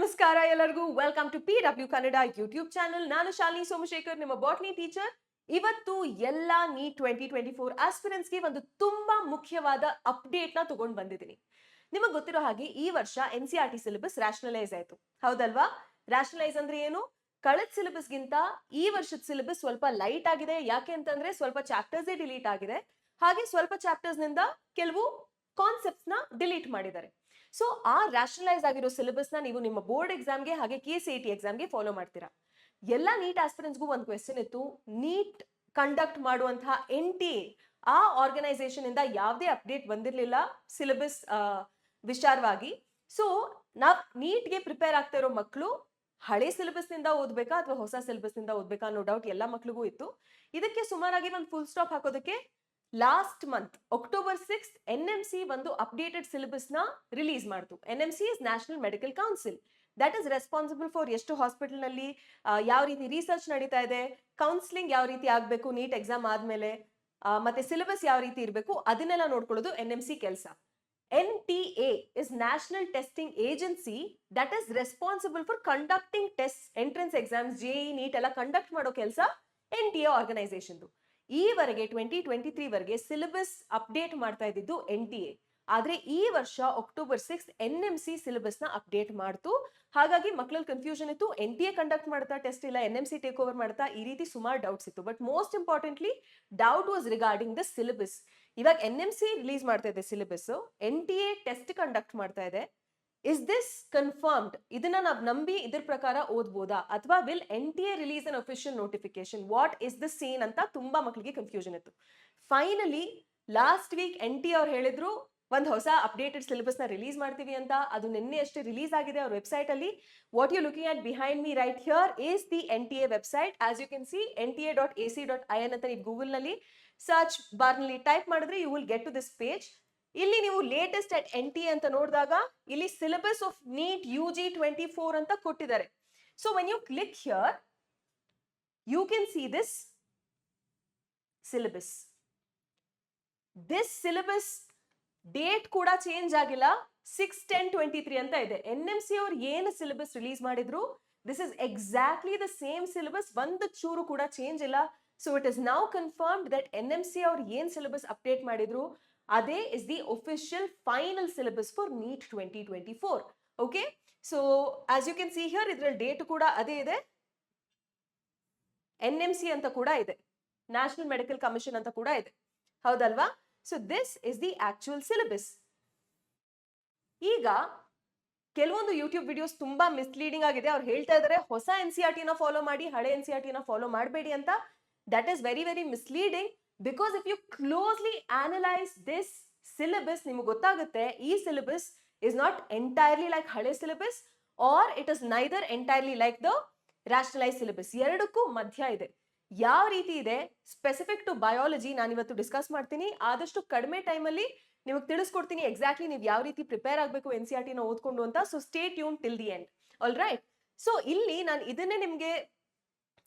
ನಮಸ್ಕಾರ ಎಲ್ಲರಿಗೂ welcome to PW Kannada YouTube channel. ನಾನು ಶಾಲಿನಿ ಸೋಮಶೇಖರ್, ನಿಮ್ಮ ಬಾಟ್ನಿ ಟೀಚರ್. ಇವತ್ತು ಎಲ್ಲ ನೀಟ್ 2024 ಆಸ್ಪಿರೆಂಟ್ಸ್ಗೆ ಒಂದು ತುಂಬಾ ಮುಖ್ಯವಾದ ಅಪ್ಡೇಟ್ ನ ತಗೊಂಡು ಬಂದಿದ್ದೀನಿ. ನಿಮಗೆ ಗೊತ್ತಿರೋ ಹಾಗೆ ಈ ವರ್ಷ NCERT ಸಿಲೆಬಸ್ ರ್ಯಾಷನಲೈಸ್ ಆಯ್ತು, ಹೌದಲ್ವಾ? ರ್ಯಾಷನಲೈಸ್ ಅಂದ್ರೆ ಏನು? ಕಳೆದ ಸಿಲೆಬಸ್ ಗಿಂತ ಈ ವರ್ಷದ ಸಿಲೆಬಸ್ ಸ್ವಲ್ಪ ಲೈಟ್ ಆಗಿದೆ. ಯಾಕೆ ಅಂತಂದ್ರೆ ಸ್ವಲ್ಪ ಚಾಪ್ಟರ್ಸ್ ಡಿಲೀಟ್ ಆಗಿದೆ, ಹಾಗೆ ಸ್ವಲ್ಪ ಚಾಪ್ಟರ್ಸ್ ನಿಂದ ಕೆಲವು ಕಾನ್ಸೆಪ್ಟ್ಸ್ ನ ಡಿಲೀಟ್ ಮಾಡಿದ್ದಾರೆ. ಸೊ ಆ ರ್ಯಾಷನಲೈಸ್ ಆಗಿರೋ ಸಿಲೆಬಸ್ ನ ನೀವು ನಿಮ್ಮ ಬೋರ್ಡ್ ಎಕ್ಸಾಮ್ಗೆ ಹಾಗೆ KCET ಎಕ್ಸಾಮ್ಗೆ ಫಾಲೋ ಮಾಡ್ತೀರಾ. ಎಲ್ಲ ನೀಟ್ ಆಸ್ಪಿರೆಂಟ್ಸ್ಗೂ ಒಂದು ಕ್ವೆಶ್ಚನ್ ಇತ್ತು. ನೀಟ್ ಕಂಡಕ್ಟ್ ಮಾಡುವಂತಹ NTA ಆ ಆರ್ಗನೈಸೇಷನ್ ಇಂದ ಯಾವುದೇ ಅಪ್ಡೇಟ್ ಬಂದಿರಲಿಲ್ಲ ಸಿಲೆಬಸ್ ವಿಚಾರವಾಗಿ. ಸೊ ನಾವ್ ನೀಟ್ಗೆ ಪ್ರಿಪೇರ್ ಆಗ್ತಾ ಇರೋ ಮಕ್ಕಳು ಹಳೆ ಸಿಲೆಬಸ್ ನಿಂದ ಓದ್ಬೇಕಾ ಅಥವಾ ಹೊಸ ಸಿಲೆಬಸ್ ನಿಂದ ಓದ್ಬೇಕಾ ಅನ್ನೋ ಡೌಟ್ ಎಲ್ಲ ಮಕ್ಳಿಗೂ ಇತ್ತು. ಇದಕ್ಕೆ ಸುಮಾರಾಗಿ ಒಂದು ಫುಲ್ ಸ್ಟಾಪ್ ಹಾಕೋದಕ್ಕೆ last month October 6th NMC ಒಂದು ಅಪ್ಡೇಟೆಡ್ ಸಿಲೆಬಸ್ ನ ರಿಲೀಸ್ ಮಾಡ್ತು. NMC is national medical council, that is responsible for ಎಷ್ಟು ಹಾಸ್ಪಿಟಲ್ ನಲ್ಲಿ ಯಾವ ರೀತಿ ರಿಸರ್ಚ್ ನಡೀತಾ ಇದೆ, ಕೌನ್ಸಿಲಿಂಗ್ ಯಾವ ರೀತಿ ಆಗ್ಬೇಕು ನೀಟ್ ಎಕ್ಸಾಮ್ ಆದ್ಮೇಲೆ, ಮತ್ತೆ ಸಿಲೆಬಸ್ ಯಾವ ರೀತಿ ಇರಬೇಕು ಅದನ್ನೆಲ್ಲ ನೋಡ್ಕೊಳ್ಳೋದು NMC ಕೆಲಸ. NTA is National Testing Agency that is responsible for conducting tests, entrance exams, JEE, NEET ಎಲ್ಲ ಕಂಡಕ್ಟ್ ಮಾಡೋ ಕೆಲಸ NTA ಆರ್ಗನೈಸೇಷನ್. ಈವರೆಗೆ 2023 ವರೆಗೆ ಸಿಲೆಬಸ್ ಅಪ್ಡೇಟ್ ಮಾಡ್ತಾ ಇದ್ದಿದ್ದು NTA, ಆದ್ರೆ ಈ ವರ್ಷ October 6th NMC ಸಿಲೆಬಸ್ ನ ಅಪ್ಡೇಟ್ ಮಾಡ್ತು. ಹಾಗಾಗಿ ಮಕ್ಕಳಲ್ಲಿ ಕನ್ಫ್ಯೂಷನ್ ಇತ್ತು, NTA ಕಂಡಕ್ಟ್ ಮಾಡ್ತಾ ಟೆಸ್ಟ್ ಇಲ್ಲ NMC ಟೇಕ್ ಓವರ್ ಮಾಡ್ತಾ, ಈ ರೀತಿ ಸುಮಾರು ಡೌಟ್ಸ್ ಇತ್ತು. But most importantly doubt was regarding the syllabus. ಇವಾಗ NMC ರಿಲೀಸ್ ಮಾಡ್ತಾ ಇದೆ ಸಿಲೆಬಸ್, NTA ಟೆಸ್ಟ್ ಕಂಡಕ್ಟ್ ಮಾಡ್ತಾ ಇದೆ. Is this confirmed? ಇದನ್ನ ನಾವು ನಂಬಿ ಇದ್ರ ಪ್ರಕಾರ ಓದ್ಬೋದಾ, ಅಥವಾ will NTA release an official notification? What is the scene ಅಂತ ತುಂಬಾ ಮಕ್ಕಳಿಗೆ ಕನ್ಫ್ಯೂಷನ್ ಇತ್ತು. ಫೈನಲಿ ಲಾಸ್ಟ್ ವೀಕ್ NTA ಅವ್ರು ಹೇಳಿದ್ರು ಒಂದು ಹೊಸ ಅಪ್ಡೇಟೆಡ್ ಸಿಲೆಬಸ್ ನ ರಿಲೀಸ್ ಮಾಡ್ತೀವಿ ಅಂತ. ಅದು ನಿನ್ನೆ ಅಷ್ಟೇ ರಿಲೀಸ್ ಆಗಿದೆ ಅವ್ರ ವೆಬ್ಸೈಟ್ ಅಲ್ಲಿ. What you looking at behind me right here is the NTA website. As you can see nta.ac.in ಅಂತ ನೀವು ಗೂಗಲ್ ನಲ್ಲಿ ಸರ್ಚ್ ಬಾರ್ ನಲ್ಲಿ ಟೈಪ್ ಮಾಡಿದ್ರೆ you will get to this page. ಇಲ್ಲಿ ನೀವು ಲೇಟೆಸ್ಟ್ ಅಟ್ NTA ಅಂತ ನೋಡಿದಾಗ ಇಲ್ಲಿ ಸಿಲೆಬಸ್ ಆಫ್ ನೀಟ್ UG 24 ಅಂತ ಕೊಟ್ಟಿದ್ದಾರೆ. So when you click here you can see this syllabus. This syllabus date ಕೂಡ ಚೇಂಜ್ ಆಗಿಲ್ಲ, 6/10/23 ಅಂತ ಇದೆ. NMC ಅವ್ರು ಏನು ಸಿಲೆಬಸ್ ರಿಲೀಸ್ ಮಾಡಿದ್ರು this is exactly the same syllabus, ಒಂದು ಚೂರು ಕೂಡ ಚೇಂಜ್ ಇಲ್ಲ. So it is now confirmed that NMC ಅವ್ರು ಏನ್ ಸಿಲೆಬಸ್ ಅಪ್ಡೇಟ್ ಮಾಡಿದ್ರು ಅದೇ is the official final syllabus for NEET 2024. Okay, so as you can see here ಇದ್ರಲ್ಲಿ ಡೇಟ್ ಕೂಡ ಅದೇ ಇದೆ, NMC ಅಂತ ಕೂಡ ಇದೆ, ನ್ಯಾಷನಲ್ ಮೆಡಿಕಲ್ ಕಮಿಷನ್ ಅಂತ ಕೂಡ ಇದೆ, ಹೌದಲ್ವಾ? So this is the actual syllabus. ಈಗ ಕೆಲವೊಂದು ಯೂಟ್ಯೂಬ್ ವಿಡಿಯೋಸ್ ತುಂಬಾ ಮಿಸ್ಲೀಡಿಂಗ್ ಆಗಿದೆ. ಅವ್ರು ಹೇಳ್ತಾ ಇದ್ದಾರೆ ಹೊಸ NCERT ನ ಫಾಲೋ ಮಾಡಿ, ಹಳೆ NCERT ನ ಫಾಲೋ ಮಾಡಬೇಡಿ ಅಂತ. That is very very misleading, because if you closely analyse this syllabus ನಿಮಗೆ ಗೊತ್ತಾಗುತ್ತೆ ಈ syllabus is not entirely like ಹಳೆ syllabus, or it is neither entirely like the rationalise syllabus. ಎರಡಕ್ಕೂ ಮಧ್ಯ ಇದೆ. ಯಾವ ರೀತಿ ಇದೆ ಸ್ಪೆಸಿಫಿಕ್ ಟು ಬಯಾಲಜಿ ನಾನು ಇವತ್ತು ಡಿಸ್ಕಸ್ ಮಾಡ್ತೀನಿ. ಆದಷ್ಟು ಕಡಿಮೆ ಟೈಮಲ್ಲಿ ನಿಮಗೆ ತಿಳಿಸ್ಕೊಡ್ತೀನಿ ಎಕ್ಸಾಕ್ಟ್ಲಿ ನೀವು ಯಾವ ರೀತಿ ಪ್ರಿಪೇರ್ ಆಗಬೇಕು NCERT ನ ಓದ್ಕೊಂಡು ಅಂತ. So stay tune till the end. All right, so ಇಲ್ಲಿ ನಾನು ಇದನ್ನೇ ನಿಮಗೆ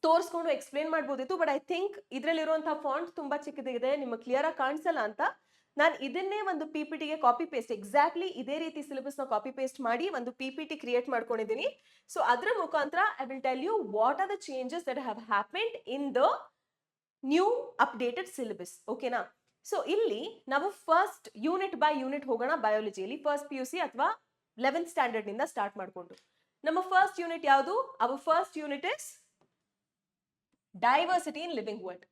ತೋರಿಸ್ಕೊಂಡು ಎಕ್ಸ್ಪ್ಲೇನ್ ಮಾಡ್ಬೋದಿತ್ತು, ಬಟ್ ಐ ಥಿಂಕ್ ಇದರಲ್ಲಿರುವಂತಹ ಫಾಂಟ್ ತುಂಬಾ ಚಿಕ್ಕದಿದೆ, ನಿಮಗೆ ಕ್ಲಿಯರ್ ಆಗಿ ಕಾಣಿಸಲ್ಲ ಅಂತ ನಾನು ಇದನ್ನೇ ಒಂದು PPT ಗೆ ಕಾಪಿ ಪೇಸ್ಟ್, ಎಕ್ಸಾಕ್ಟ್ಲಿ ಇದೇ ರೀತಿ ಸಿಲೆಬಸ್ ನ ಕಾಪಿ ಪೇಸ್ಟ್ ಮಾಡಿ ಒಂದು PPT ಕ್ರಿಯೇಟ್ ಮಾಡ್ಕೊಂಡಿದ್ದೀನಿ. ಸೊ ಅದರ ಮುಖಾಂತರ I will tell you what are the changes that have happened in the new updated syllabus. ಓಕೆನಾ? ಸೊ ಇಲ್ಲಿ ನಾವು ಫಸ್ಟ್ ಯೂನಿಟ್ ಬೈ ಯೂನಿಟ್ ಹೋಗೋಣ. ಬಯಾಲಜಿಯಲ್ಲಿ ಫಸ್ಟ್ PUC ಅಥವಾ 11th ಸ್ಟ್ಯಾಂಡರ್ಡ್ ನಿಂದ ಸ್ಟಾರ್ಟ್ ಮಾಡ್ಕೊಂಡು ನಮ್ಮ ಫಸ್ಟ್ ಯೂನಿಟ್ ಯಾವುದು? Our first unit is diversity in living world.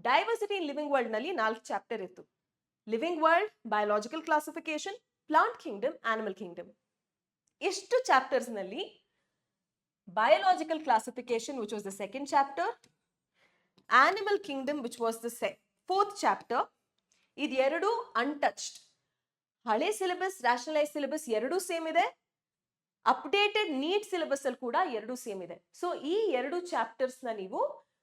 Diversity in living world ನಲ್ಲಿ 4 ಚಾಪ್ಟರ್ ಇತ್ತು. Living world, biological classification, plant Kingdom, animal Kingdom. ಇಷ್ಟು chapters ನಲ್ಲಿ biological classification which was the second chapter, animal Kingdom which was the fourth chapter, ಇದೆರಡು untouched. ಹಳೆ syllabus rationalise syllabus ಎರಡೂ same ಇದೆ, updated neat syllabus ಅಲ್ಲಿ ಕೂಡ ಎರಡೂ same ಇದೆ. ಸೊ ಈ ಎರಡು ಚಾಪ್ಟರ್ಸ್ ನ ನೀವು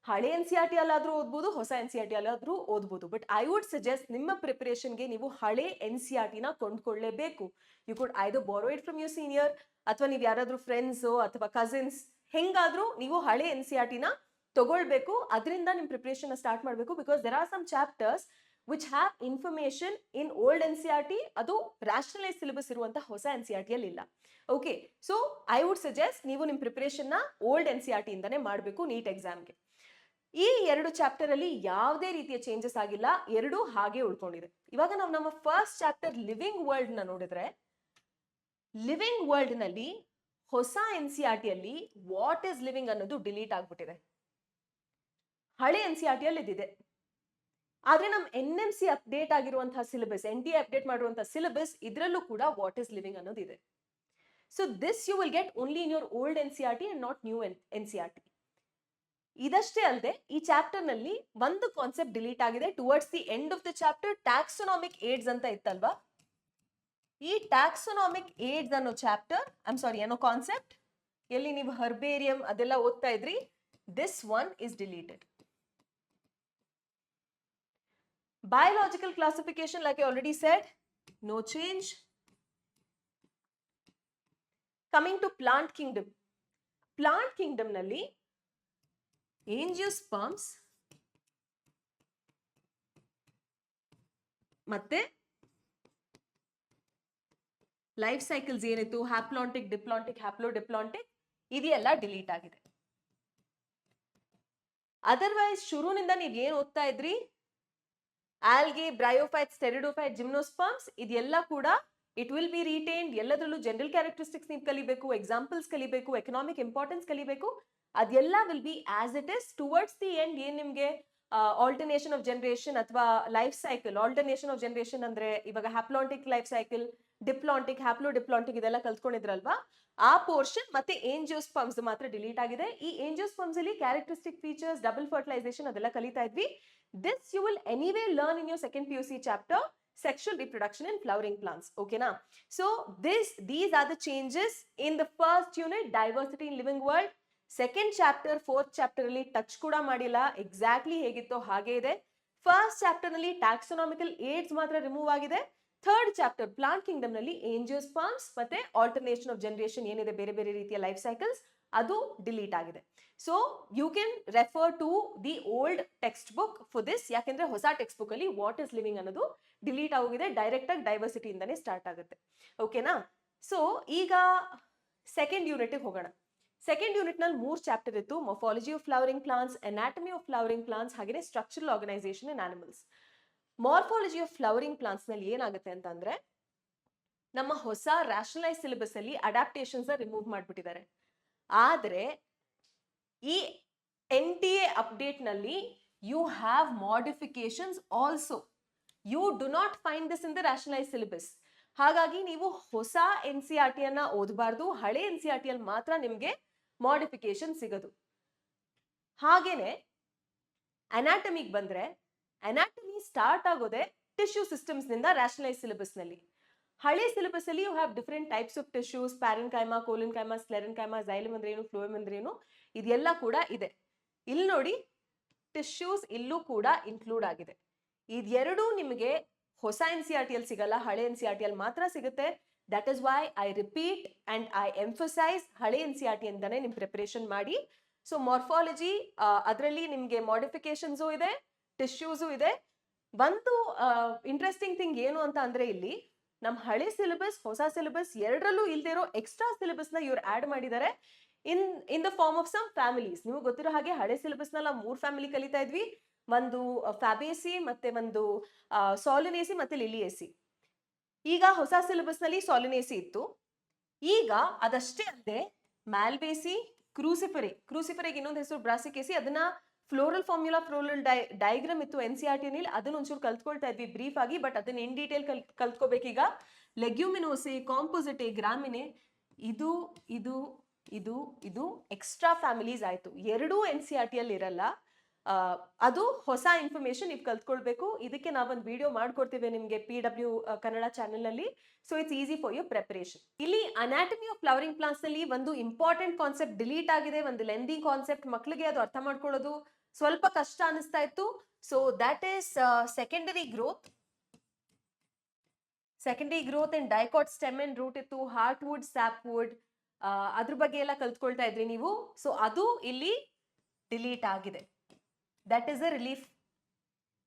ಹಳೆ NCERT ಅಲ್ಲಾದ್ರೂ ಓದ್ಬೋದು, ಹೊಸ NCERT ಅಲ್ಲಾದ್ರೂ ಓದ್ಬೋದು. ಬಟ್ ಐ ವುಡ್ ಸಜೆಸ್ಟ್ ನಿಮ್ಮ ಪ್ರಿಪರೇಷನ್ಗೆ ನೀವು ಹಳೆ NCERT ನ ಕೊಂಡ್ಕೊಳ್ಳೇಬೇಕು. ಯು ಕುಡ್ ಐದರ್ ಬಾರೋ ಇಟ್ ಫ್ರಮ್ ಯುವರ್ ಸೀನಿಯರ್, ಅಥವಾ ನೀವು ಯಾರಾದ್ರೂ ಫ್ರೆಂಡ್ಸ್ ಅಥವಾ ಕಸಿನ್ಸ್, ಹೆಂಗಾದ್ರೂ ನೀವು ಹಳೆ NCERT ನ ತಗೊಳ್ಬೇಕು. ಅದರಿಂದ ನಿಮ್ ಪ್ರಿಪರೇಷನ್ ಸ್ಟಾರ್ಟ್ ಮಾಡಬೇಕು. Because there are some chapters which have information in old NCERT, ಅದು ರ್ಯಾಷನಲೈಸ್ ಸಿಲೆಬಸ್ ಇರುವಂತಹ ಹೊಸ NCERT ಅಲ್ಲಿ ಇಲ್ಲ. Okay, so I would suggest ನೀವು ನಿಮ್ಮ ಪ್ರಿಪರೇಷನ್ ನ ಓಲ್ಡ್ NCERT ಇಂದಾನೆ ಮಾಡಬೇಕು ನೀಟ್ ಎಕ್ಸಾಮ್ಗೆ. ಈ 2 ಚಾಪ್ಟರ್ ಅಲ್ಲಿ ಯಾವುದೇ ರೀತಿಯ ಚೇಂಜಸ್ ಆಗಿಲ್ಲ, ಎರಡು ಹಾಗೆ ಉಳ್ಕೊಂಡಿದೆ. ಇವಾಗ ನಾವು ನಮ್ಮ ಫಸ್ಟ್ ಚಾಪ್ಟರ್ ಲಿವಿಂಗ್ ವರ್ಲ್ಡ್ ನ ನೋಡಿದ್ರೆ, ಲಿವಿಂಗ್ ವರ್ಲ್ಡ್ ನಲ್ಲಿ ಹೊಸ NCERT ಅಲ್ಲಿ ವಾಟ್ ಇಸ್ ಲಿವಿಂಗ್ ಅನ್ನೋದು ಡಿಲೀಟ್ ಆಗ್ಬಿಟ್ಟಿದೆ. ಹಳೆ NCERT ಅಲ್ಲಿ ಇದಿದೆ. ಆದ್ರೆ ನಮ್ಮ NMC ಅಪ್ಡೇಟ್ ಆಗಿರುವಂತಹ ಸಿಲೆಬಸ್, NTA ಅಪ್ಡೇಟ್ ಮಾಡಿರುವಂತಹ ಸಿಲೆಬಸ್, ಇದರಲ್ಲೂ ಕೂಡ ವಾಟ್ ಇಸ್ ಲಿವಿಂಗ್ ಅನ್ನೋದು ಇದೆ. So this you will get only in your old NCERT and not new NCERT. ಇದಷ್ಟೇ ಅಲ್ಲದೆ ಈ ಚಾಪ್ಟರ್ ನಲ್ಲಿ ಒಂದು ಕಾನ್ಸೆಪ್ಟ್ ಡಿಲೀಟ್ ಆಗಿದೆ. Towards the end of the chapter taxonomic aids ಅಂತ ಇತ್ತಲ್ವಾ, ಈ ಟ್ಯಾಕ್ಸೋನಾಮಿಕ್ ಏಡ್ಸ್ ಅನ್ನೋ ಚಾಪ್ಟರ್, ಅನ್ನೋ ಕಾನ್ಸೆಪ್ಟ್, ಎಲ್ಲಿ ನೀವು ಹರ್ಬೇರಿಯಂ ಅದೆಲ್ಲ ಓದ್ತಾ ಇದ್ರಿ, this one is deleted. Biological classification, like I already said, no change. Coming to plant kingdom. Plant kingdom nalli angiosperms ಮತ್ತೆ ಲೈಫ್ ಸೈಕಲ್ಸ್ ಏನಿತ್ತು, ಹ್ಯಾಪ್ಲಾಂಟಿಕ್, ಡಿಪ್ಲಾಂಟಿಕ್, ಹ್ಯಾಪ್ಲೋಡಿಪ್ಲಾಂಟಿಕ್, ಇದೆಲ್ಲ ಡಿಲೀಟ್ ಆಗಿದೆ. ಅದರ್ವೈಸ್ ಶುರುವಿನಿಂದ ನೀವು ಏನು ಓದ್ತಾ ಇದ್ರಿ, ಆಲ್ಗೆ, ಬ್ರಯೋಫೈಟ್ಸ್, ಟೆರಿಡೋಫೈಟ್, ಜಿಮ್ನೋಸ್ಪರ್ಮ್ಸ್, ಇದೆಲ್ಲ ಕೂಡ ಇಟ್ ವಿಲ್ ಬಿ ರಿಟೈನ್ಡ್. ಎಲ್ಲದರಲ್ಲೂ ಜನರಲ್ ಕ್ಯಾರೆಕ್ಟರಿಸ್ಟಿಕ್ಸ್ ನೀವು ಕಲಿಬೇಕು, ಎಕ್ಸಾಂಪಲ್ಸ್ ಕಲಿಬೇಕು, ಎಕನಾಮಿಕ್ ಇಂಪಾರ್ಟೆನ್ಸ್ ಕಲಿಬೇಕು. ಅದೆಲ್ಲ will be as it is. Towards the end ಏನ್ ನಿಮ್ಗೆ ಆಲ್ಟರ್ನೇಷನ್ ಆಫ್ ಜನರೇಷನ್ ಅಥವಾ life cycle, alternation of generation ಅಂದ್ರೆ ಇವಾಗ ಹ್ಯಾಪ್ಲಾಂಟಿಕ್ ಲೈಫ್ ಸೈಕಲ್, ಡಿಪ್ಲಾಂಟಿಕ್, ಹ್ಯಾಪ್ಲೋಡಿಪ್ಲಾಂಟಿಕ್ ಇದೆಲ್ಲ ಕಲ್ತ್ಕೊಂಡಿದ್ರಲ್ವಾ, ಆ ಪೋರ್ಷನ್ ಮತ್ತೆ ಏಂಜಿಯೋಸ್ಪರ್ಮ್ಸ್ ಮಾತ್ರ ಡಿಲೀಟ್ ಆಗಿದೆ. ಈ ಏಂಜಿಯೋಸ್ಪರ್ಮ್ಸ್ ಅಲ್ಲಿ ಕ್ಯಾರೆಕ್ಟರಿಸ್ಟಿಕ್ ಫೀಚರ್ಸ್, ಡಬಲ್ ಫರ್ಟಿಲೈಸೇಷನ್ ಅದೆಲ್ಲ ಕಲಿತಾ ಇದ್ವಿ. This you will anyway learn in your second PUC chapter, sexual reproduction in flowering plants. Okay na? So these are the changes in the first unit, diversity in living world. Second chapter, fourth chapter ಅಲ್ಲಿ touch ಕೂಡ ಮಾಡಿಲ್ಲ, exactly ಹೇಗಿತ್ತೋ ಹಾಗೆ ಇದೆ. First chapter ನಲ್ಲಿ ಟ್ಯಾಕ್ಸೋನಾಮಿಕಲ್ AIDS ಮಾತ್ರ remove ಆಗಿದೆ. Third chapter plant Kingdom ನಲ್ಲಿ ಏಂಜಿಯೋಸ್ಪರ್ಮ್ಸ್ ಮತ್ತೆ ಆಲ್ಟರ್ನೇಷನ್ ಆಫ್ ಜನರೇಷನ್ ಏನಿದೆ, ಬೇರೆ ಬೇರೆ ರೀತಿಯ ಲೈಫ್ ಸೈಕಲ್ಸ್, ಅದು ಡಿಲೀಟ್ ಆಗಿದೆ. So you can refer to the old text book for this. ಯಾಕೆಂದ್ರೆ ಹೊಸ ಟೆಕ್ಸ್ಟ್ ಬುಕ್ ಅಲ್ಲಿ ವಾಟ್ ಇಸ್ ಲಿವಿಂಗ್ ಅನ್ನೋದು ಡಿಲೀಟ್ ಆಗಿದೆ. ಡೈರೆಕ್ಟ್ ಆಗಿ ಡೈವರ್ಸಿಟಿ ಇಂದಾನೆ ಸ್ಟಾರ್ಟ್ ಆಗುತ್ತೆ. ಓಕೆನಾ? ಸೊ ಈಗ ಸೆಕೆಂಡ್ ಯೂನಿಟ್ ಹೋಗೋಣ. ಸೆಕೆಂಡ್ ಯೂನಿಟ್ ನಲ್ಲಿ 3 ಚಾಪ್ಟರ್ ಇತ್ತು. Morphology of flowering plants, anatomy of flowering plants, ಹಾಗೆ structural organisation in animals. Morphology of flowering plants ನಲ್ಲಿ ಏನಾಗುತ್ತೆ ಅಂತಂದ್ರೆ, ನಮ್ಮ ಹೊಸ ರ್ಯಾಷನಲೈಸ್ ಸಿಲೆಬಸ್ ಅಲ್ಲಿ ಅಡಾಪ್ಟೇಷನ್ಸ್ ರಿಮೂವ್ ಮಾಡ್ಬಿಟ್ಟಿದ್ದಾರೆ. ಆದ್ರೆ ಈ NTA ಅಪ್ಡೇಟ್ ನಲ್ಲಿ you have modifications also. You do not find this in the rationalise syllabus. ಹಾಗಾಗಿ ನೀವು ಹೊಸ NCERT ಅನ್ನ ಓದಬಾರ್ದು, ಹಳೆ NCERT ಅಲ್ಲಿ ಮಾತ್ರ ನಿಮ್ಗೆ ಮಾಡಿಫಿಕೇಶನ್ ಸಿಗೋದು. ಹಾಗೇನೆ ಅನಾಟಮಿಗೆ ಬಂದ್ರೆ, ಅನಾಟಮಿ ಸ್ಟಾರ್ಟ್ ಆಗೋದೆ ಟಿಶ್ಯೂ ಸಿಸ್ಟಮ್ಸ್ ನಿಂದ ರ್ಯಾಷನಲೈಸ್ ಸಿಲೆಬಸ್ ನಲ್ಲಿ. ಹಳೆ ಸಿಲೆಬಸ್ ಅಲ್ಲಿ you have different types of tissues, parenchyma, collenchyma, sclerenchyma, xylem ಅಂದ್ರೆ ಏನು, ಫ್ಲೋಯಮ್ ಅಂದ್ರೆ ಏನು, ಇದೆಲ್ಲ ಕೂಡ ಇದೆ. ಇಲ್ಲಿ ನೋಡಿ ಟಿಶ್ಯೂಸ್ ಇಲ್ಲೂ ಕೂಡ ಇನ್ಕ್ಲೂಡ್ ಆಗಿದೆ. ಇದೆರಡೂ ನಿಮಗೆ ಹೊಸ NCERT ಅಲ್ಲಿ ಸಿಗಲ್ಲ, ಹಳೆ NCERT ಅಲ್ಲಿ ಮಾತ್ರ ಸಿಗುತ್ತೆ. That is why I repeat and I emphasise, ಹಳೆ NCERT ಇಂದಾನೆ ನಿಮ್ ಪ್ರಿಪರೇಷನ್ ಮಾಡಿ. ಸೊ ಮಾರ್ಫಾಲಜಿ ಅದರಲ್ಲಿ ನಿಮ್ಗೆ ಮಾಡಿಫಿಕೇಶನ್ಸು ಇದೆ, ಟಿಶ್ಯೂಸು ಇದೆ. ಒಂದು ಇಂಟ್ರೆಸ್ಟಿಂಗ್ ಥಿಂಗ್ ಏನು ಅಂತ ಅಂದ್ರೆ, ಇಲ್ಲಿ ನಮ್ಮ ಹಳೆ ಸಿಲೆಬಸ್, ಹೊಸ ಸಿಲೆಬಸ್ ಎರಡರಲ್ಲೂ ಇಲ್ದೇ ಇರೋ ಎಕ್ಸ್ಟ್ರಾ ಸಿಲೆಬಸ್ ನ ಇವ್ರು ಆಡ್ ಮಾಡಿದ್ದಾರೆ in the form of some families. ನೀವು ಗೊತ್ತಿರೋ ಹಾಗೆ ಹಳೆ ಸಿಲೆಬಸ್ ನಲ್ಲಿ ನಾವು 3 ಫ್ಯಾಮಿಲಿ ಕಲಿತಾ ಇದ್ವಿ. ಒಂದು ಫ್ಯಾಬೇಸಿ, ಮತ್ತೆ ಒಂದು ಸಾಲಿನೇಸಿ, ಮತ್ತೆ ಲಿಲಿಯೇಸಿ. ಈಗ ಹೊಸ ಸಿಲೆಬಸ್ ನಲ್ಲಿ ಸಾಲಿನೇಸಿ ಇತ್ತು. ಈಗ ಅದಷ್ಟೇ ಅಲ್ಲದೆ ಮ್ಯಾಲ್ಬೇಸಿ, ಕ್ರೂಸಿಫೆರೆಗೆ ಇನ್ನೊಂದು ಹೆಸರು ಬ್ರಾಸಿಕೇಸಿ, ಅದನ್ನ ಫ್ಲೋರಲ್ ಫಾರ್ಮ್ಯುಲಾ, ಫ್ಲೋರಲ್ ಡಯಾಗ್ರಾಮ್ ಇತ್ತು NCERT ನಲ್ಲಿ, ಅದನ್ನ ಒಂಚೂರು ಕಲ್ತ್ಕೊಳ್ತಾ ಇದ್ವಿ ಬ್ರೀಫ್ ಆಗಿ. ಬಟ್ ಅದನ್ನ ಇನ್ ಡೀಟೇಲ್ ಕಲ್ತ್ಕೋಬೇಕೀಗ. ಲೆಗ್ಯೂಮಿನೋಸೆ, ಕಾಂಪೋಸಿಟೆ, ಗ್ರಾಮಿನೆ, ಇದು ಇದು ಇದು ಇದು ಎಕ್ಸ್ಟ್ರಾ ಫ್ಯಾಮಿಲೀಸ್ ಆಯ್ತು. ಎರಡೂ NCERT ಅಲ್ಲಿ ಇರಲ್ಲ. ಅದು ಹೊಸ ಇನ್ಫಾರ್ಮೇಶನ್ ನೀವು ಕಲ್ತ್ಕೊಳ್ಬೇಕು. ಇದಕ್ಕೆ ನಾವೊಂದು ವಿಡಿಯೋ ಮಾಡ್ಕೊಡ್ತೀವಿ ನಿಮ್ಗೆ PW ಕನ್ನಡ ಚಾನೆಲ್ ನಲ್ಲಿ. So it's easy for your preparation. ಇಲ್ಲಿ ಅನಾಟಮಿ ಆಫ್ ಫ್ಲವರಿಂಗ್ ಪ್ಲಾಂಟ್ಸ್ ನಲ್ಲಿ ಒಂದು ಇಂಪಾರ್ಟೆಂಟ್ ಕಾನ್ಸೆಪ್ಟ್ ಡಿಲೀಟ್ ಆಗಿದೆ. ಒಂದು ಲೆಂದಿ ಕಾನ್ಸೆಪ್ಟ್, ಮಕ್ಕಳಿಗೆ ಅದು ಅರ್ಥ ಮಾಡ್ಕೊಳ್ಳೋದು ಸ್ವಲ್ಪ ಕಷ್ಟ ಅನಿಸ್ತಾ ಇತ್ತು. So that is secondary growth and dicot stem and root ಇತ್ತು. ಹಾರ್ಟ್ ವುಡ್, ಸ್ಯಾಪ್ ವುಡ್, ಅದ್ರ ಬಗ್ಗೆ ಎಲ್ಲ ಕಲ್ತ್ಕೊಳ್ತಾ ಇದ್ರಿ ನೀವು. ಸೊ ಅದು ಇಲ್ಲಿ ಡಿಲೀಟ್ ಆಗಿದೆ. That is a relief.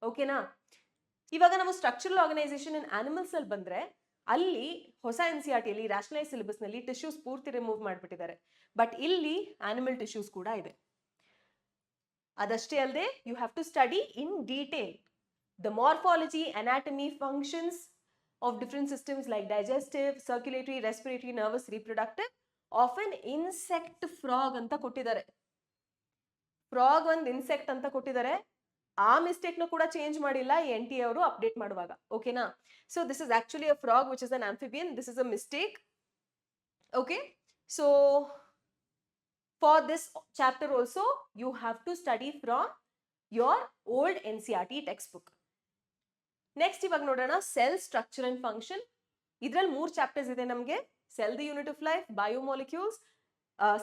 ಓಕೆನಾ? ಇವಾಗ ನಾವು ಸ್ಟ್ರಕ್ಚರಲ್ ಆರ್ಗನೈಸೇಷನ್ ಇನ್ ಆನಿಮಲ್ಸ್ ಅಲ್ಲಿ ಬಂದ್ರೆ ಅಲ್ಲಿ ಹೊಸ NCERT ಅಲ್ಲಿ ರ್ಯಾಷನಲೈಸ್ ಸಿಲೆಬಸ್ ನಲ್ಲಿ ಟಿಶ್ಯೂಸ್ ಪೂರ್ತಿ ರಿಮೂವ್ ಮಾಡ್ಬಿಟ್ಟಿದ್ದಾರೆ. ಬಟ್ ಇಲ್ಲಿ ಆನಿಮಲ್ ಟಿಶ್ಯೂಸ್ ಕೂಡ ಇದೆ. ಅದಷ್ಟೇ ಅಲ್ಲದೆ you have to study in detail the morphology, anatomy, functions of different systems like digestive, circulatory, respiratory, nervous, reproductive of an insect frog ಅಂತ ಕೊಟ್ಟಿದ್ದಾರೆ. ಫ್ರಾಗ್ ಒಂದು ಇನ್ಸೆಕ್ಟ್ ಅಂತ ಕೊಟ್ಟಿದ್ದಾರೆ. ಆ ಮಿಸ್ಟೇಕ್ ನ ಕೂಡ ಚೇಂಜ್ ಮಾಡಿಲ್ಲ NTA ಅವರು ಅಪ್ಡೇಟ್ ಮಾಡುವಾಗ. ಓಕೆನಾ? So this is actually a frog which is an amphibian. This is a mistake. Okay, so for this chapter also you have to study from your old NCERT text book. Next ಇವಾಗ ನೋಡೋಣ cell structure and function. ಇದ್ರಲ್ಲಿ 3 chapters ಇದೆ ನಮಗೆ. Cell the unit of life, biomolecules,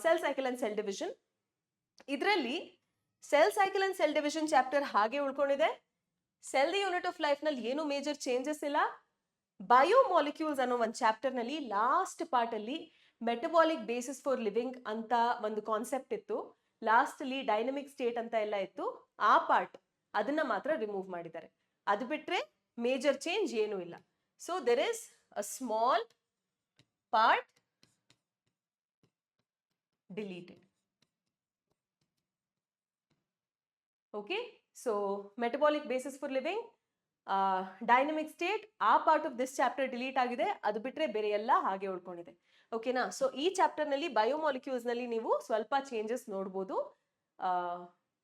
cell cycle and cell division. ಇದರಲ್ಲಿ cell cycle and cell division chapter ಹಾಗೆ ಉಳ್ಕೊಂಡಿದೆ. Cell the unit of life ನಲ್ಲಿ ಏನು ಮೇಜರ್ ಚೇಂಜಸ್ ಇಲ್ಲ. ಬಯೋಮಾಲಿಕ್ಯೂಲ್ಸ್ ಅನ್ನೋ ಒಂದು ಚಾಪ್ಟರ್ ನಲ್ಲಿ ಲಾಸ್ಟ್ ಪಾರ್ಟ್ ಅಲ್ಲಿ ಮೆಟಬಾಲಿಕ್ ಬೇಸಿಸ್ ಫಾರ್ ಲಿವಿಂಗ್ ಅಂತ ಒಂದು ಕಾನ್ಸೆಪ್ಟ್ ಇತ್ತು. ಲಾಸ್ಟ್ ಅಲ್ಲಿ ಡೈನಮಿಕ್ ಸ್ಟೇಟ್ ಅಂತ ಎಲ್ಲ ಇತ್ತು. ಆ ಪಾರ್ಟ್ ಅದನ್ನ ಮಾತ್ರ ರಿಮೂವ್ ಮಾಡಿದ್ದಾರೆ. ಅದು ಬಿಟ್ರೆ ಮೇಜರ್ ಚೇಂಜ್ ಏನೂ ಇಲ್ಲ. So there is a small part deleted. Okay, so metabolic basis for living, dynamic state, ಆ part of this chapter delete ಆಗಿದೆ. ಅದು ಬಿಟ್ರೆ ಬೇರೆ ಎಲ್ಲ ಹಾಗೆ ಉಳ್ಕೊಂಡಿದೆ. ಓಕೆನಾ? ಸೊ ಈ ಚಾಪ್ಟರ್ ನಲ್ಲಿ ಬಯೋಮಾಲಿಕ್ಯೂಲ್ಸ್ ನಲ್ಲಿ ನೀವು ಸ್ವಲ್ಪ ಚೇಂಜಸ್ ನೋಡ್ಬೋದು.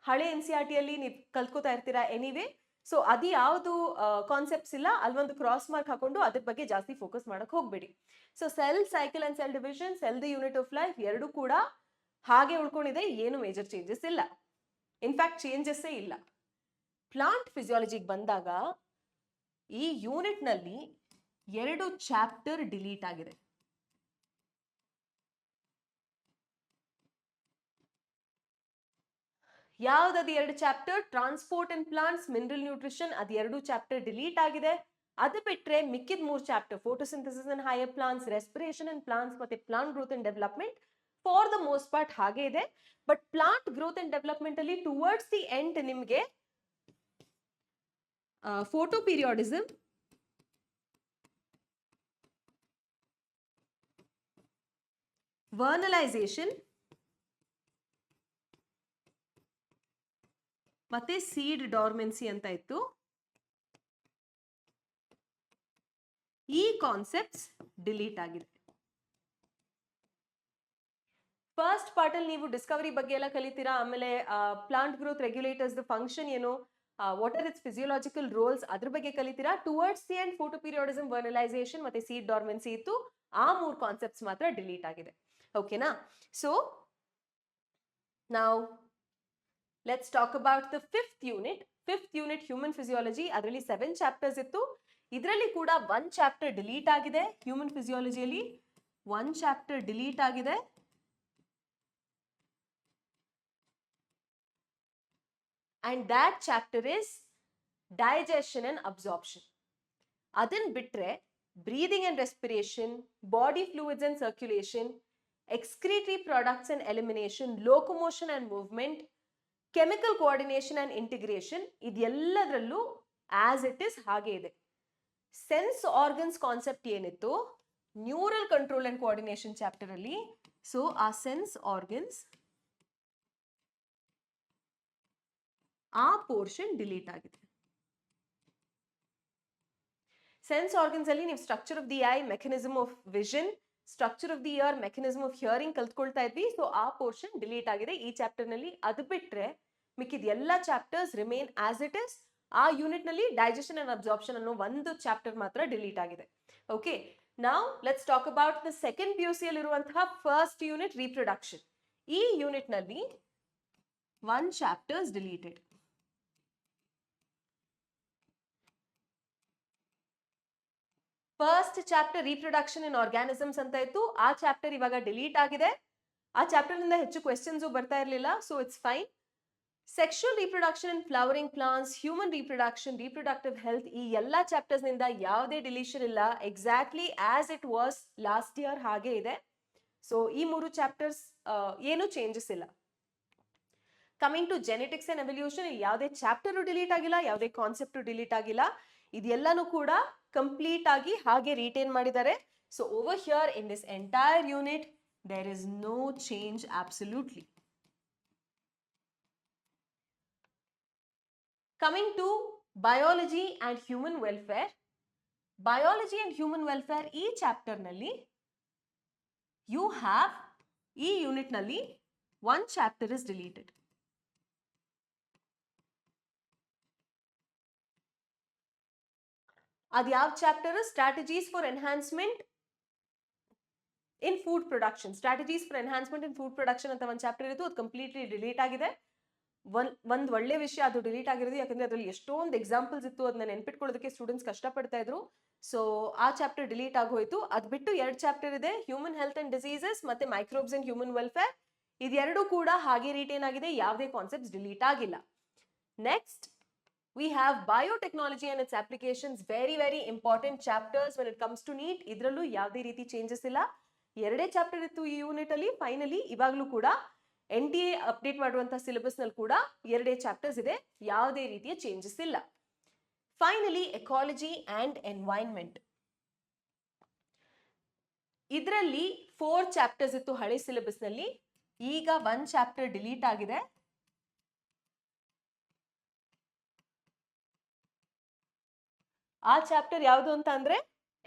ಹಳೆ NCERT ಅಲ್ಲಿ ನೀವು ಕಲ್ತ್ಕೋತಾ ಇರ್ತೀರಾ ಎನಿವೇ. ಸೊ ಅದು ಯಾವುದು ಕಾನ್ಸೆಪ್ಟ್ಸ್ ಇಲ್ಲ, ಅಲ್ಲೊಂದು ಕ್ರಾಸ್ ಮಾರ್ಕ್ ಹಾಕೊಂಡು ಅದ್ರ ಬಗ್ಗೆ ಜಾಸ್ತಿ ಫೋಕಸ್ ಮಾಡಕ್ ಹೋಗ್ಬೇಡಿ. So cell cycle and cell division, cell the unit of life ಎರಡು ಕೂಡ ಹಾಗೆ ಉಳ್ಕೊಂಡಿದೆ. ಏನು ಮೇಜರ್ ಚೇಂಜಸ್ ಇಲ್ಲ. ಇನ್ಫ್ಯಾಕ್ಟ್ ಚೇಂಜಸ್ಸೇ ಇಲ್ಲ. ಪ್ಲಾಂಟ್ ಫಿಸಿಯಾಲಜಿಗೆ ಬಂದಾಗ ಈ ಯೂನಿಟ್ ನಲ್ಲಿ 2 ಚಾಪ್ಟರ್ ಡಿಲೀಟ್ ಆಗಿದೆ. ಯಾವ್ದದು 2 chapter? Transport and plants, mineral nutrition, ಅದು 2 ಚಾಪ್ಟರ್ ಡಿಲೀಟ್ ಆಗಿದೆ. ಅದು ಬಿಟ್ರೆ ಮಿಕ್ಕಿದ 3 chapter, photosynthesis and higher plants, respiration and plants ಮತ್ತೆ plant growth and development for the most part ಹಾಗೆ ಇದೆ. But plant growth and development ಅಲ್ಲಿ ಟುವರ್ಡ್ಸ್ ದಿ ಎಂಡ್ ನಿಮಗೆ ಫೋಟೋ ಪೀರಿಯಾಡಿಸಮ್, ವರ್ನಲೈಸೇಷನ್ ಮತ್ತೆ ಸೀಡ್ ಡಾರ್ಮೆನ್ಸಿ ಅಂತ ಇತ್ತು. ಈ ಕಾನ್ಸೆಪ್ಟ್ಸ್ ಡಿಲೀಟ್ ಆಗಿದೆ. ಫಸ್ಟ್ ಪಾರ್ಟ್ ಅಲ್ಲಿ ನೀವು ಡಿಸ್ಕವರಿ ಬಗ್ಗೆ ಎಲ್ಲ ಕಲಿತೀರಾ. ಆಮೇಲೆ ಪ್ಲಾಂಟ್ ಗ್ರೋತ್ ರೆಗ್ಯುಲೇಟರ್ಸ್ ಫಂಕ್ಷನ್ ಏನು, what are its physiological roles, ಅದ್ರ ಬಗ್ಗೆ ಕಲಿತೀರಾ. Towards the end photoperiodism, vernalisation ಮತ್ತೆ ಸೀಡ್ ಡಾರ್ಮೆನ್ಸಿ ಇತ್ತು. ಆ 3 ಕಾನ್ಸೆಪ್ಟ್ಸ್ ಮಾತ್ರ ಡಿಲೀಟ್ ಆಗಿದೆ. ಓಕೆನಾ? ಸೊ ನಾವು let's talk about the 5th unit. 5th unit human physiology. ಅದರಲ್ಲಿ 7 ಚಾಪ್ಟರ್ಸ್ ಇತ್ತು. ಇದರಲ್ಲಿ ಕೂಡ 1 ಚಾಪ್ಟರ್ ಡಿಲೀಟ್ ಆಗಿದೆ. ಹ್ಯೂಮನ್ ಫಿಸಿಯಾಲಜಿಯಲ್ಲಿ 1 ಚಾಪ್ಟರ್ ಡಿಲೀಟ್ ಆಗಿದೆ. and that chapter is digestion and absorption. ಅದನ್ನ ಬಿಟ್ರೆ breathing and respiration, body fluids and circulation, excretory products and elimination, locomotion and movement, chemical coordination and integration, ಇದೆಲ್ಲದರಲ್ಲೂ as it is ಹಾಗೆ ಇದೆ. Sense organs concept ಏನಿತ್ತು neural control and coordination chapter ಅಲ್ಲಿ, so ಆ sense organs ಆ portion delete ಆಗಿದೆ. Sense organs ಅಲ್ಲಿ ನೀವು structure of the eye, mechanism of vision, structure of the ear, mechanism of hearing ಕಲ್ತ್ಕೊಳ್ತಾ ಇದ್ವಿ. ಸೊ ಆ ಪೋರ್ಷನ್ ಡಿಲೀಟ್ ಆಗಿದೆ ಈ ಚಾಪ್ಟರ್ ನಲ್ಲಿ. ಅದು ಬಿಟ್ರೆ ಮಿಕ್ಕಿದ ಎಲ್ಲ chapters remain as it is. ಆ ಯೂನಿಟ್ ನಲ್ಲಿ ಡೈಜೆಷನ್ ಅಂಡ್ ಅಬ್ಸಾರ್ಪ್ಷನ್ ಅನ್ನೋ ಒಂದು ಚಾಪ್ಟರ್ ಮಾತ್ರ ಡಿಲೀಟ್ ಆಗಿದೆ. Okay, now let's talk about the second PUC ಅಲ್ಲಿ ಇರುವಂತಹ ಫಸ್ಟ್ ಯೂನಿಟ್, ರೀಪ್ರೊಡಕ್ಷನ್. ಈ ಯೂನಿಟ್ ನಲ್ಲಿ 1 chapters deleted. First chapter reproduction ಇನ್ ಆರ್ಗ್ಯಾನಿಸಮ್ಸ್ ಅಂತ ಇತ್ತು. ಆ ಚಾಪ್ಟರ್ ಇವಾಗ ಡಿಲೀಟ್ ಆಗಿದೆ. ಆ ಚಾಪ್ಟರ್ ನಿಂದ ಹೆಚ್ಚು ಕ್ವೆಶ್ಚನ್ಸ್ ಬರ್ತಾ ಇರಲಿಲ್ಲ, so it's fine. Sexual reproduction in flowering plants, human reproduction, reproductive health, ಈ ಎಲ್ಲಾ ಚಾಪ್ಟರ್ಸ್ ನಿಂದ ಯಾವುದೇ ಡಿಲೀಷನ್ ಇಲ್ಲ. Exactly as it was last year ಹಾಗೆ ಇದೆ. ಸೊ ಈ 3 ಚಾಪ್ಟರ್ಸ್ ಏನು ಚೇಂಜಸ್ ಇಲ್ಲ. Coming to genetics and evolution, ಯಾವುದೇ ಚಾಪ್ಟರ್ ಡಿಲೀಟ್ ಆಗಿಲ್ಲ, ಯಾವುದೇ ಕಾನ್ಸೆಪ್ಟ್ ಡಿಲೀಟ್ ಆಗಿಲ್ಲ. ಇದೆಲ್ಲಾನು ಕೂಡ ಕಂಪ್ಲೀಟ್ ಆಗಿ ಹಾಗೆ ರಿಟೈನ್ ಮಾಡಿದ್ದಾರೆ. So over here in this entire unit there is no change absolutely. Coming to biology and human welfare. Biology and human welfare ಈ chapter ನಲ್ಲಿ you have ಈ ಯೂನಿಟ್ ನಲ್ಲಿ one chapter is deleted. ಅದು ಯಾವ chapter? Strategies for enhancement in food production. Strategies for enhancement in food production ಅಂತ ಒಂದು chapter ಇತ್ತು, ಅದು ಕಂಪ್ಲೀಟ್ಲಿ ಡಿಲೀಟ್ ಆಗಿದೆ. ಒಂದ್ ಒಳ್ಳೆ ವಿಷಯ ಅದು ಡಿಲೀಟ್ ಆಗಿರೋದು, ಯಾಕಂದ್ರೆ ಅದರಲ್ಲಿ ಎಷ್ಟೊಂದು ಎಕ್ಸಾಂಪಲ್ಸ್ ಇತ್ತು, ಅದನ್ನ ನೆನ್ಪಿಟ್ಕೊಳ್ಳೋದಕ್ಕೆ ಸ್ಟೂಡೆಂಟ್ಸ್ ಕಷ್ಟಪಡ್ತಾ ಇದ್ರು. ಸೊ ಆ ಚಾಪ್ಟರ್ ಡಿಲೀಟ್ ಆಗೋಯ್ತು. ಅದ್ ಬಿಟ್ಟು 2 ಚಾಪ್ಟರ್ ಇದೆ, ಹ್ಯೂಮನ್ ಹೆಲ್ತ್ ಅಂಡ್ ಡಿಸೀಸಸ್ ಮತ್ತೆ ಮೈಕ್ರೋಬ್ಸ್ ಅಂಡ್ ಹ್ಯೂಮನ್ ವೆಲ್ಫೇರ್. ಇದೆರಡು ಕೂಡ ಹಾಗೆ ರಿಟೈನ್ ಆಗಿದೆ, ಯಾವುದೇ ಕಾನ್ಸೆಪ್ಟ್ಸ್ ಡಿಲೀಟ್ ಆಗಿಲ್ಲ. Next we have biotechnology and its applications. Very important chapters when it comes to NEET. ಇದ್ರಲ್ಲೂ ಯಾವುದೇ ರೀತಿ ಚೇಂಜಸ್ ಇಲ್ಲ. 2 ಚಾಪ್ಟರ್ ಇತ್ತು ಈ ಯೂನಿಟ್ ಅಲ್ಲಿ. ಫೈನಲಿ ಇವಾಗ್ಲೂ ಕೂಡ NTA ಅಪ್ಡೇಟ್ ಮಾಡುವಂತ ಸಿಲೆಬಸ್ ನಲ್ಲಿ ಕೂಡ 2 ಚಾಪ್ಟರ್ಸ್ ಇದೆ, ಯಾವುದೇ ರೀತಿಯ ಚೇಂಜಸ್ ಇಲ್ಲ. Finally ecology and environment. ಇದರಲ್ಲಿ 4 ಚಾಪ್ಟರ್ಸ್ ಇತ್ತು ಹಳೆ ಸಿಲೆಬಸ್ ನಲ್ಲಿ. ಈಗ 1 ಚಾಪ್ಟರ್ ಡಿಲೀಟ್ ಆಗಿದೆ. ಆ ಚಾಪ್ಟರ್ ಯಾವುದು ಅಂತ ಅಂದ್ರೆ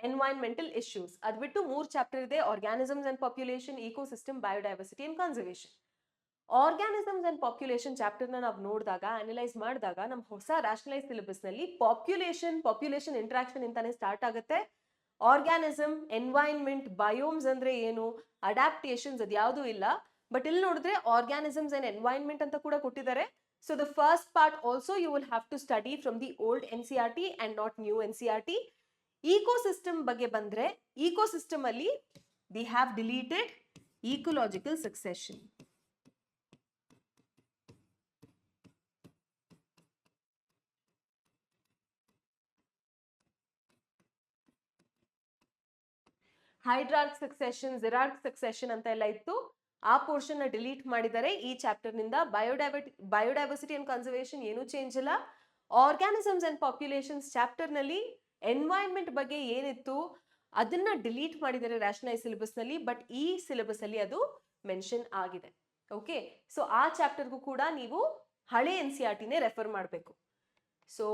ಎನ್ವೈರನ್ಮೆಂಟಲ್ ಇಶ್ಯೂಸ್. ಅದ್ ಬಿಟ್ಟು 3 ಚಾಪ್ಟರ್ ಇದೆ, organisms and population, ecosystem, biodiversity and conservation. Organisms and population chapter ನ ನಾವು ನೋಡಿದಾಗ, ಅನಲೈಸ್ ಮಾಡಿದಾಗ, ನಮ್ಮ ಹೊಸ ರ್ಯಾಷನಲೈಸ್ ಸಿಲೆಬಸ್ ನಲ್ಲಿ ಪಾಪ್ಯುಲೇಷನ್ ಇಂಟ್ರಾಕ್ಷನ್ ಅಂತಾನೆ ಸ್ಟಾರ್ಟ್ ಆಗುತ್ತೆ. ಆರ್ಗಾನಿಸಮ್, ಎನ್ವೈರನ್ಮೆಂಟ್, ಬಯೋಮ್ಸ್ ಅಂದ್ರೆ ಏನು, ಅಡಾಪ್ಟೇಷನ್ಸ್ ಅದ್ಯಾವುದೂ ಇಲ್ಲ. ಬಟ್ ಇಲ್ಲಿ ನೋಡಿದ್ರೆ ಆರ್ಗಾನಿಸಮ್ಸ್ ಅಂಡ್ ಎನ್ವೈರನ್ಮೆಂಟ್ ಅಂತ ಕೂಡ ಕೊಟ್ಟಿದ್ದಾರೆ. So the first part also you will have to study from the old NCERT and not new NCERT. Ecosystem ಬಗ್ಗೆ ಬಂದ್ರೆ, ecosystem ಅಲ್ಲಿ they have deleted ecological succession. Hydrarch succession, xerarch succession ಅಂತ ಎಲ್ಲ ಇತ್ತು, ಆ ಪೋರ್ಷನ್ ನ ಡಿಲೀಟ್ ಮಾಡಿದ್ದಾರೆ ಈ ಚಾಪ್ಟರ್ ನಿಂದ. ಬಯೋಡೈವರ್ಸಿಟಿ ಅಂಡ್ ಕನ್ಸರ್ವೇಷನ್ ಏನು ಚೇಂಜ್ ಇಲ್ಲ. ಆರ್ಗಾನಿಸಮ್ಸ್ ಅಂಡ್ ಪಾಪ್ಯುಲೇಷನ್ಸ್ ಚಾಪ್ಟರ್ ನಲ್ಲಿ ಎನ್ವೈರನ್ಮೆಂಟ್ ಬಗ್ಗೆ ಏನಿತ್ತು ಅದನ್ನ ಡಿಲೀಟ್ ಮಾಡಿದ್ದಾರೆ ರ್ಯಾಷನಲೈಸ್ ಸಿಲೆಬಸ್ ನಲ್ಲಿ, ಬಟ್ ಈ ಸಿಲೆಬಸ್ ಅಲ್ಲಿ ಅದು ಮೆನ್ಷನ್ ಆಗಿದೆ. ಓಕೆ, ಸೊ ಆ ಚಾಪ್ಟರ್ಗೂ ಕೂಡ ನೀವು ಹಳೆ NCERT ನೇ ರೆಫರ್ ಮಾಡಬೇಕು. So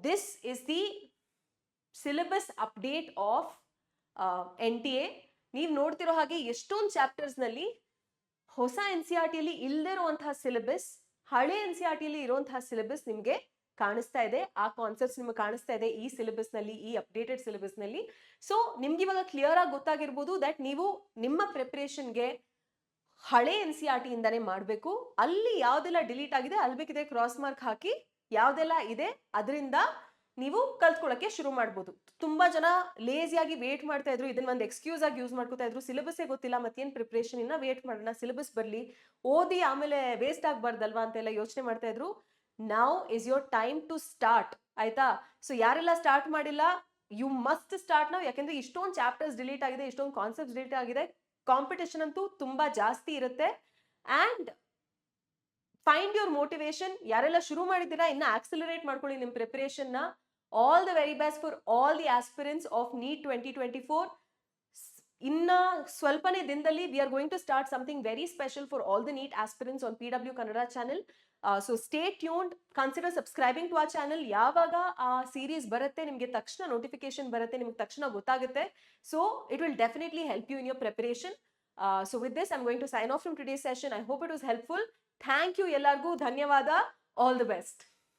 this is the syllabus update of NTA. ನೀವು ನೋಡ್ತಿರೋ ಹಾಗೆ ಎಷ್ಟೊಂದು ಚಾಪ್ಟರ್ಸ್ ನಲ್ಲಿ ಹೊಸ NCERT ಅಲ್ಲಿ ಇಲ್ಲದೆ ಇರುವಂತಹ ಸಿಲೆಬಸ್, ಹಳೆ NCERT ಅಲ್ಲಿ ಇರುವಂತಹ ಸಿಲೆಬಸ್ ನಿಮ್ಗೆ ಕಾಣಿಸ್ತಾ ಇದೆ. ಆ ಕಾನ್ಸೆಪ್ಟ್ಸ್ ನಿಮ್ಗೆ ಕಾಣಿಸ್ತಾ ಇದೆ ಈ ಸಿಲೆಬಸ್ ನಲ್ಲಿ, ಈ ಅಪ್ಡೇಟೆಡ್ ಸಿಲೆಬಸ್ ನಲ್ಲಿ. ಸೊ ನಿಮ್ಗೆ ಇವಾಗ ಕ್ಲಿಯರ್ ಆಗಿ ಗೊತ್ತಾಗಿರ್ಬೋದು ದಟ್ ನೀವು ನಿಮ್ಮ ಪ್ರಿಪರೇಷನ್ಗೆ ಹಳೆ NCERT ಇಂದಾನೆ ಮಾಡಬೇಕು. ಅಲ್ಲಿ ಯಾವ್ದೆಲ್ಲ ಡಿಲೀಟ್ ಆಗಿದೆ ಅಲ್ಲಿ ಬೇಕಿದ್ರೆ ಕ್ರಾಸ್ ಮಾರ್ಕ್ ಹಾಕಿ, ಯಾವ್ದೆಲ್ಲ ಇದೆ ಅದರಿಂದ ನೀವು ಕಲ್ತ್ಕೊಳ್ಳಕ್ಕೆ ಶುರು ಮಾಡ್ಬೋದು. ತುಂಬಾ ಜನ ಲೇಸಿಯಾಗಿ ವೇಟ್ ಮಾಡ್ತಾ ಇದ್ರು, ಇದನ್ನ ಒಂದು ಎಕ್ಸ್ಕ್ಯೂಸ್ ಆಗಿ ಯೂಸ್ ಮಾಡ್ಕೊತಾ ಇದ್ರು. ಸಿಲೆಬಸ್ಸೇ ಗೊತ್ತಿಲ್ಲ, ಮತ್ತೇನ್ ಪ್ರಿಪರೇಷನ್, ಇನ್ನ ವೇಟ್ ಮಾಡೋಣ, ಸಿಲೆಬಸ್ ಬರ್ಲಿ, ಓದಿ ಆಮೇಲೆ ವೇಸ್ಟ್ ಆಗ್ಬಾರ್ದಲ್ವಾ ಅಂತೆಲ್ಲ ಯೋಚನೆ ಮಾಡ್ತಾ ಇದ್ರು. Now is your time to start, ಆಯ್ತಾ? ಸೊ ಯಾರೆಲ್ಲ ಸ್ಟಾರ್ಟ್ ಮಾಡಿಲ್ಲ, ಯು ಮಸ್ಟ್ ಸ್ಟಾರ್ಟ್ ನಾವು. ಯಾಕಂದ್ರೆ ಇಷ್ಟೊಂದು ಚಾಪ್ಟರ್ಸ್ ಡಿಲೀಟ್ ಆಗಿದೆ, ಇಷ್ಟೊಂದು ಕಾನ್ಸೆಪ್ಟ್ಸ್ ಡಿಲೀಟ್ ಆಗಿದೆ, ಕಾಂಪಿಟೇಷನ್ ಅಂತೂ ತುಂಬಾ ಜಾಸ್ತಿ ಇರುತ್ತೆ. And find your motivation. ಯಾರೆಲ್ಲ ಶುರು ಮಾಡಿದ್ದೀರಾ ಇನ್ನ ಆಕ್ಸಿಲರೇಟ್ ಮಾಡ್ಕೊಳ್ಳಿ ನಿಮ್ಮ ಪ್ರಿಪರೇಷನ್ ನ. All the very best for all the aspirants of NEET 2024. ಇನ್ನ ಸ್ವಲ್ಪನೇ ದಿನದಲ್ಲಿ we are going to start something very special for all the NEET aspirants on PW Kannada channel. So stay tuned, consider subscribing to ಆ channel. ಯಾವಾಗ ಆ series ಬರುತ್ತೆ ನಿಮಗೆ ತಕ್ಷಣ notification ಬರುತ್ತೆ, ನಿಮ್ಗೆ ತಕ್ಷಣ ಗೊತ್ತಾಗುತ್ತೆ. So it will definitely help you in your preparation. So with this I am going to sign off from today's session. I hope it was helpful. Thank you ಎಲ್ಲರಿಗೂ, ಧನ್ಯವಾದ. All the best.